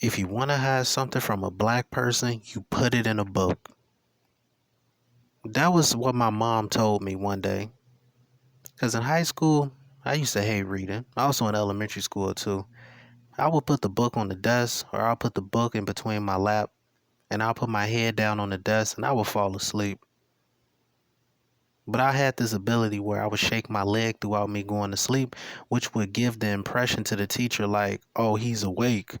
If you want to hide something from a black person, you put it in a book. That was what my mom told me one day. Because in high school, I used to hate reading. Also in elementary school, too. I would put the book on the desk, or I'll put the book in between my lap, and I'll put my head down on the desk, and I would fall asleep. But I had this ability where I would shake my leg throughout me going to sleep, which would give the impression to the teacher like, oh, he's awake.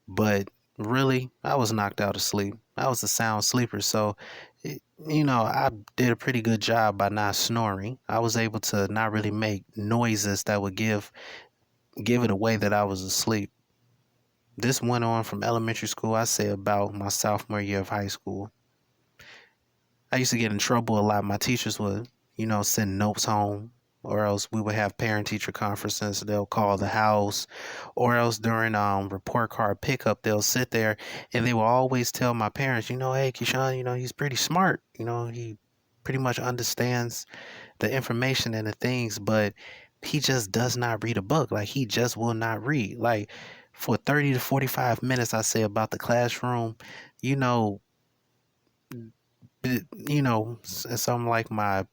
But really, I was knocked out of sleep. I was a sound sleeper. So, I did a pretty good job by not snoring. I was able to not really make noises that would give it away that I was asleep. This went on from elementary school, I say about my sophomore year of high school. I used to get in trouble a lot. My teachers would, send notes home, or else we would have parent teacher conferences. They'll call the house, or else during report card pickup, they'll sit there and they will always tell my parents, hey, Keyshawn, he's pretty smart. He pretty much understands the information and the things, but he just does not read a book. Like, he just will not read. Like, for 30 to 45 minutes, I say about the classroom, you know, some like my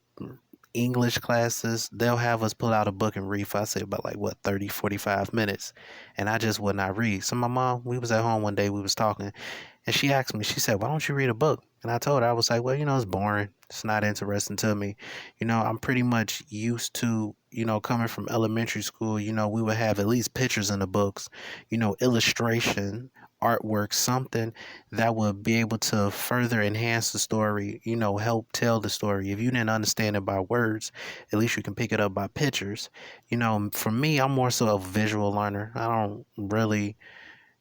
English classes, they'll have us pull out a book and read for, I say about like what, 30, 45 minutes. And I just would not read. So my mom, we was at home one day, we was talking, and she asked me, she said, why don't you read a book? And I told her, I was like, well, it's boring. It's not interesting to me. I'm pretty much used to, coming from elementary school, we would have at least pictures in the books, illustration, artwork, something that would be able to further enhance the story, help tell the story. If you didn't understand it by words, at least you can pick it up by pictures. For me, I'm more so a visual learner. I don't really,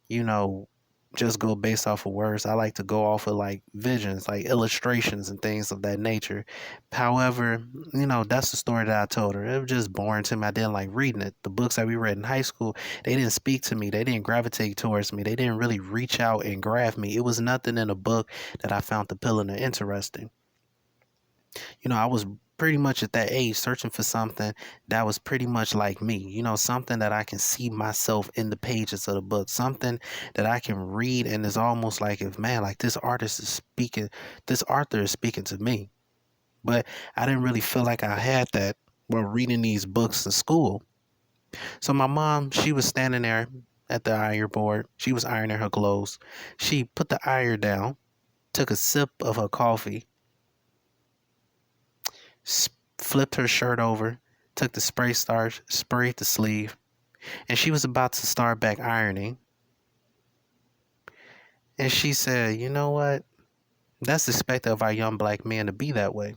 you know, just go based off of words. I like to go off of like visions, like illustrations and things of that nature. However, that's the story that I told her. It was just boring to me. I didn't like reading it. The books that we read in high school, they didn't speak to me. They didn't gravitate towards me. They didn't really reach out and grab me. It was nothing in a book that I found appealing or interesting. I was pretty much at that age searching for something that was pretty much like me, something that I can see myself in the pages of the book, something that I can read and it's almost like, if man, like this artist is speaking, this author is speaking to me. But I didn't really feel like I had that while reading these books in school. So my mom, she was standing there at the iron board. She was ironing her clothes. She put the iron down, took a sip of her coffee, flipped her shirt over, took the spray starch, sprayed the sleeve, and she was about to start back ironing. And she said, you know what? That's expected of our young black men to be that way.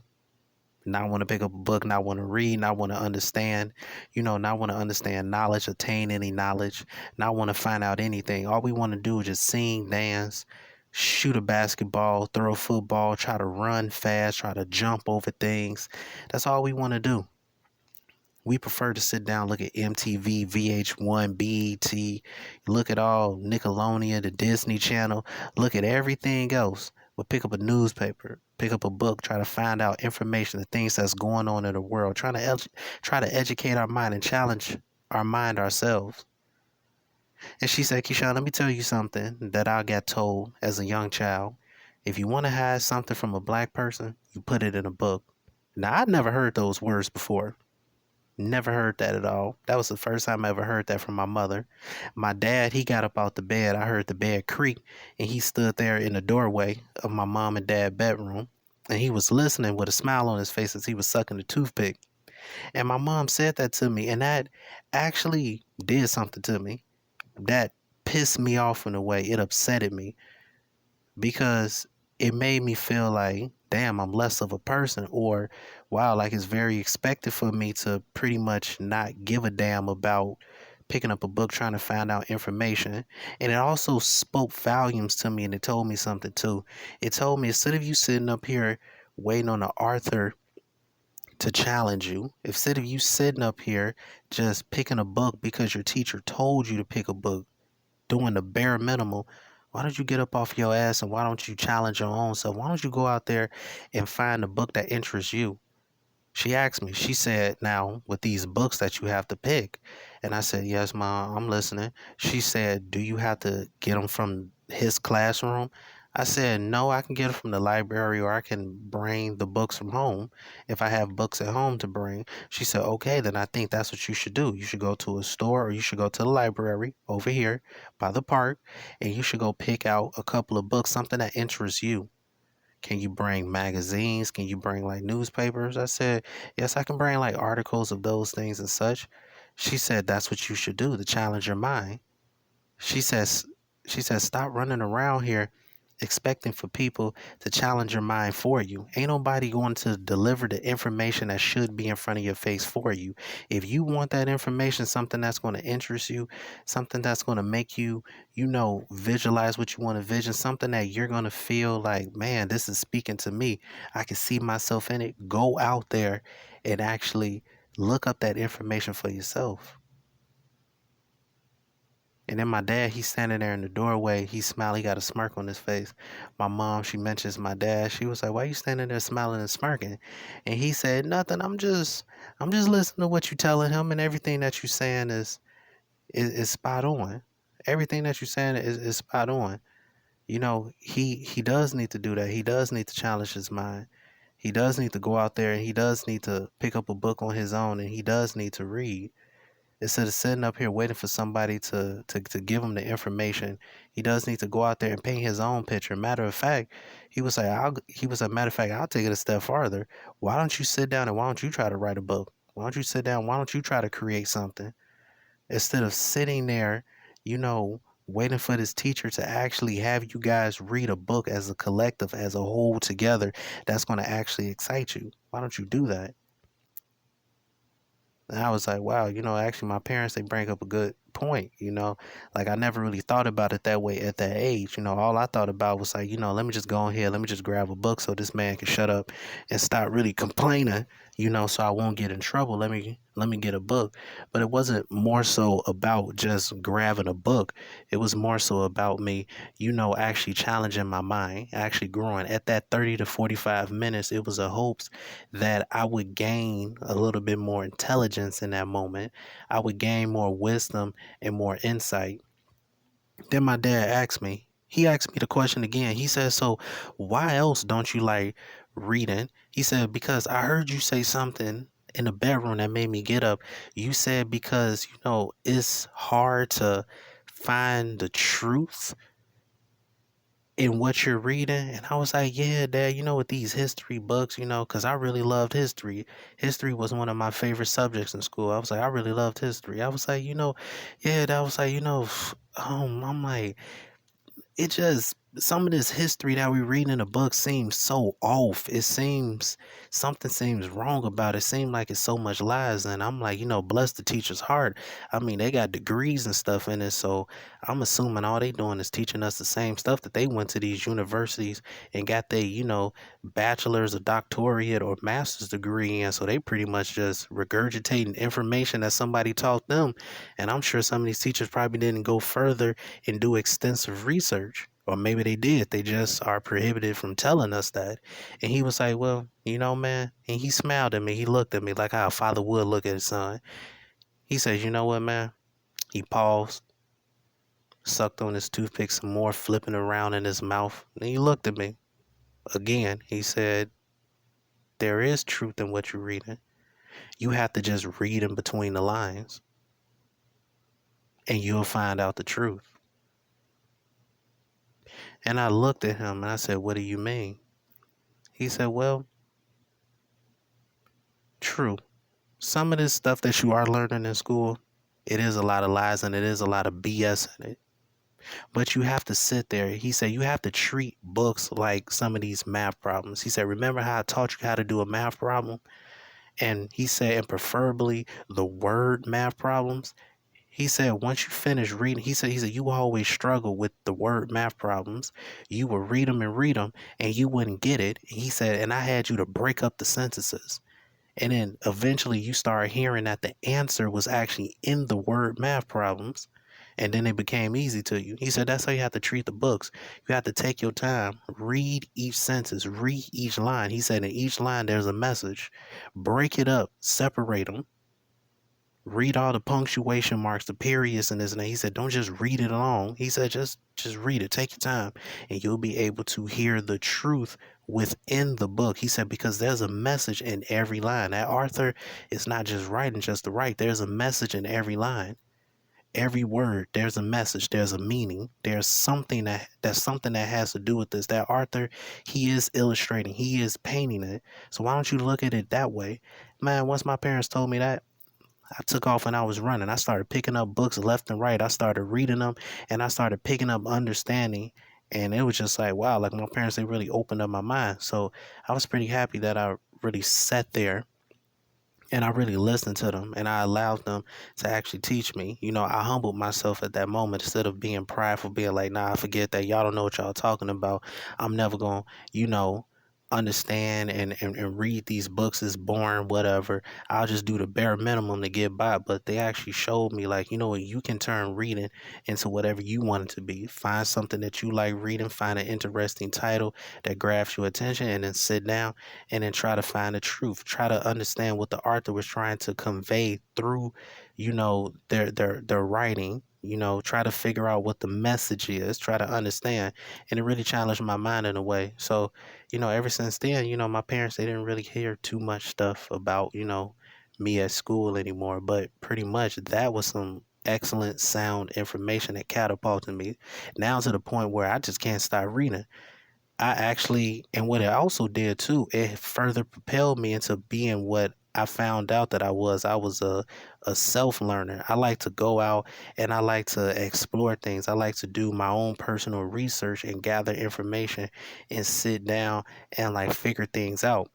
Not want to pick up a book, not want to read, not want to understand, not want to understand knowledge, attain any knowledge, not want to find out anything. All we want to do is just sing, dance, shoot a basketball, throw a football, try to run fast, try to jump over things. That's all we want to do. We prefer to sit down, look at MTV, VH1, BET, look at all Nickelodeon, the Disney Channel, look at everything else. We'll pick up a newspaper, pick up a book, try to find out information, the things that's going on in the world, try to educate our mind and challenge our mind ourselves. And she said, Keyshawn, let me tell you something that I got told as a young child. If you want to hide something from a black person, you put it in a book. Now, I'd never heard those words before. Never heard that at all. That was the first time I ever heard that from my mother. My dad, he got up out the bed. I heard the bed creak, and he stood there in the doorway of my mom and dad bedroom, and he was listening with a smile on his face as he was sucking the toothpick. And my mom said that to me, and that actually did something to me. That pissed me off in a way. It upsetted me because it made me feel like, damn, I'm less of a person, or wow, like it's very expected for me to pretty much not give a damn about picking up a book trying to find out information. And it also spoke volumes to me, and it told me something too. It told me, instead of you sitting up here waiting on an author to challenge you, instead of you sitting up here just picking a book because your teacher told you to pick a book, doing the bare minimum, why don't you get up off your ass and why don't you challenge your own self? Why don't you go out there and find a book that interests you? She asked me, she said, now with these books that you have to pick. And I said, yes, Mom, I'm listening. She said, do you have to get them from his classroom? I said, no, I can get them from the library or I can bring the books from home if I have books at home to bring. She said, okay, then I think that's what you should do. You should go to a store or you should go to the library over here by the park and you should go pick out a couple of books, something that interests you. Can you bring magazines? Can you bring like newspapers? I said, yes, I can bring like articles of those things and such. She said, that's what you should do to challenge your mind. She says, she says, stop running around here expecting for people to challenge your mind for you. Ain't nobody going to deliver the information that should be in front of your face for you. If you want that information, something that's going to interest you, something that's going to make you, visualize what you want to vision, something that you're going to feel like, man, this is speaking to me. I can see myself in it. Go out there and actually look up that information for yourself. And then my dad, he's standing there in the doorway. He smiled. He got a smirk on his face. My mom, she mentions my dad. She was like, "Why you standing there smiling and smirking?" And he said, "Nothing. I'm just listening to what you telling him, and everything that you saying is spot on. Everything that you saying is spot on. He does need to do that. He does need to challenge his mind. He does need to go out there, and he does need to pick up a book on his own, and he does need to read." Instead of sitting up here waiting for somebody to give him the information, he does need to go out there and paint his own picture. Matter of fact, he was a matter of fact, I'll take it a step farther. Why don't you sit down and why don't you try to write a book? Why don't you sit down? Why don't you try to create something? Instead of sitting there, waiting for this teacher to actually have you guys read a book as a collective, as a whole together, that's going to actually excite you. Why don't you do that? And I was like, wow, actually, my parents, they bring up a good point. Like, I never really thought about it that way at that age. All I thought about was like, let me just go in here, let me just grab a book so this man can shut up and stop really complaining, so I won't get in trouble. Let me get a book. But it wasn't more so about just grabbing a book. It was more so about me, actually challenging my mind, actually growing. At that 30 to 45 minutes, it was a hopes that I would gain a little bit more intelligence in that moment. I would gain more wisdom and more insight. Then my dad he asked me the question again. He said, so why else don't you like reading? He said, because I heard you say something in the bedroom that made me get up. You said because, it's hard to find the truth in what you're reading. And I was like, yeah, Dad, with these history books, because I really loved history. History was one of my favorite subjects in school. I was like, I really loved history. I was like, yeah, that was like, I'm like, it just some of this history that we read in the book seems so off. It seems something seems wrong about it. Seems like it's so much lies. And I'm like, bless the teacher's heart. I mean, they got degrees and stuff in it. So I'm assuming all they doing is teaching us the same stuff that they went to these universities and got their, bachelor's or doctorate or master's degree in. So they pretty much just regurgitating information that somebody taught them. And I'm sure some of these teachers probably didn't go further and do extensive research. Or maybe they did. They just are prohibited from telling us that. And he was like, well, man. And he smiled at me. He looked at me like how a father would look at his son. He says, you know what, man? He paused, sucked on his toothpick some more, flipping around in his mouth. And he looked at me again. He said, there is truth in what you're reading. You have to just read in between the lines and you'll find out the truth. And I looked at him and I said, what do you mean? He said, well, true. Some of this stuff that you are learning in school, it is a lot of lies and it is a lot of BS in it. But you have to sit there. He said, you have to treat books like some of these math problems. He said, remember how I taught you how to do a math problem? And he said, and preferably the word math problems. He said, once you finish reading, he said, you always struggle with the word math problems. You would read them, and you wouldn't get it. He said, and I had you to break up the sentences. And then eventually you start hearing that the answer was actually in the word math problems. and then it became easy to you. He said that's how you have to treat the books. You have to take your time, read each sentence, read each line. He said in each line there's a message. Break it up, separate them. Read all the punctuation marks, the periods, and this and that. He said, don't just read it alone. He said, just read it. Take your time, and you'll be able to hear the truth within the book. He said, because there's a message in every line. That Arthur is not just writing just to write. There's a message in every line. Every word, there's a message, there's a meaning, there's something that has to do with this. That Arthur, he is illustrating, he is painting it. So why don't you look at it that way? Man, once my parents told me that, I took off and I was running. I started picking up books left and right. I started reading them and I started picking up understanding. And it was just like, wow, like my parents, they really opened up my mind. So I was pretty happy that I really sat there and I really listened to them and I allowed them to actually teach me. I humbled myself at that moment instead of being prideful, being like, nah, I forget that. Y'all don't know what y'all talking about. I'm never going to, understand and read these books. Is boring, whatever. I'll just do the bare minimum to get by. But they actually showed me, like, you can turn reading into whatever you want it to be. Find something that you like reading, find an interesting title that grabs your attention, and then sit down and then try to find the truth. Try to understand what the author was trying to convey through, their writing. Try to figure out what the message is. Try to understand, and it really challenged my mind in a way. So, ever since then, my parents, they didn't really hear too much stuff about, me at school anymore. But pretty much that was some excellent sound information that catapulted me now to the point where I just can't stop reading. I actually, and what it also did too, it further propelled me into being what I found out that I was. I was a self learner. I like to go out and I like to explore things. I like to do my own personal research and gather information and sit down and like figure things out.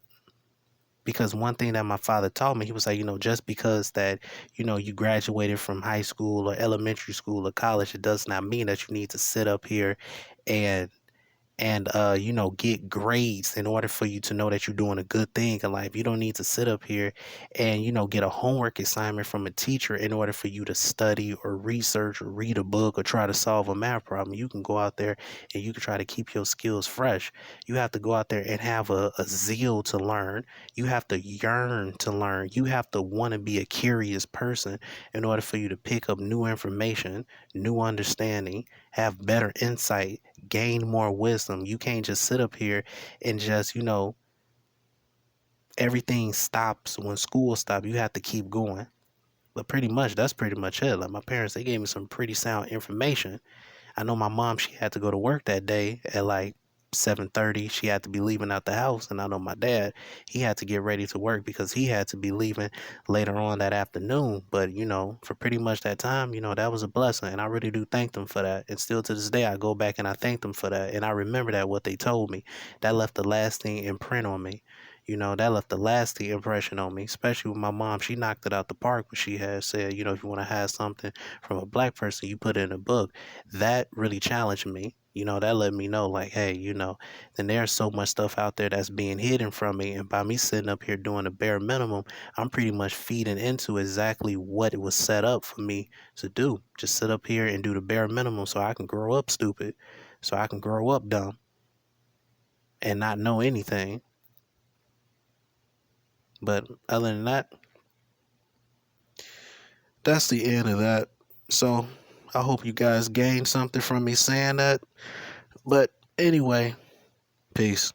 Because one thing that my father taught me, he was like, just because that, you graduated from high school or elementary school or college, it does not mean that you need to sit up here and get grades in order for you to know that you're doing a good thing in life. You don't need to sit up here and get a homework assignment from a teacher in order for you to study or research or read a book or try to solve a math problem. You can go out there and you can try to keep your skills fresh. You have to go out there and have a zeal to learn. You have to yearn to learn. You have to want to be a curious person in order for you to pick up new information, new understanding, have better insight, gain more wisdom. You can't just sit up here and just, everything stops when school stops. You have to keep going. But pretty much, that's pretty much it. Like my parents, they gave me some pretty sound information. I know my mom, she had to go to work that day at like 7:30. She had to be leaving out the house. And I know my dad, he had to get ready to work because he had to be leaving later on that afternoon. But, for pretty much that time, that was a blessing. And I really do thank them for that. And still to this day, I go back and I thank them for that. And I remember that what they told me, that left a lasting imprint on me. That left a lasting impression on me, especially with my mom. She knocked it out the park when she had said, if you want to have something from a black person, you put it in a book. That really challenged me. That let me know, like, hey, then there's so much stuff out there that's being hidden from me. And by me sitting up here doing the bare minimum, I'm pretty much feeding into exactly what it was set up for me to do. Just sit up here and do the bare minimum so I can grow up stupid, so I can grow up dumb and not know anything. But other than that, that's the end of that. So I hope you guys gained something from me saying that. But anyway, peace.